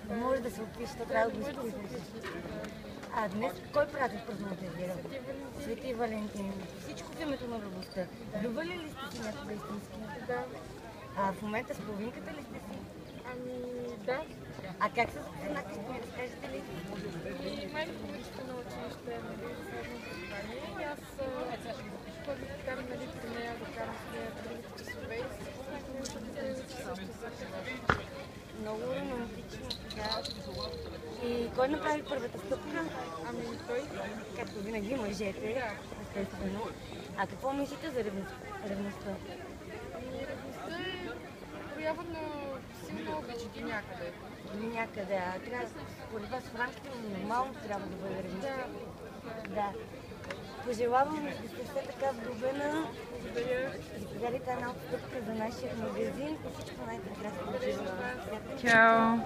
Не може да се опише, то трябва да го изпиташ. А днес кой празник празнувате вие? Свети Валентин. Всичко в името на любовта. Любили ли сте си някога истински? Да. А в момента с половинката ли сте си? Ами, да. А как се запознахте, ще ми разкажете ли? И майка ми ще научи още, нали, средно образование. И аз ходих там, нали, при нея да карам с нея другите часове и се запознахме, също. Много романтично, да. И кой направи първата стъпка? Ами той. Както винаги мъжете, естествено. А какво мислите за ревността? Ревността е проява на силна обич до някъде. До някъде, а трябва, според вас, в рамките на нормално трябва да бъде ревността. Да. Пожелавам да сте все така вдовена. Благодаря. Заповядайте една отстъпка за нашия магазин и всичко най-прекрасно. Благодаря за вас. Чао!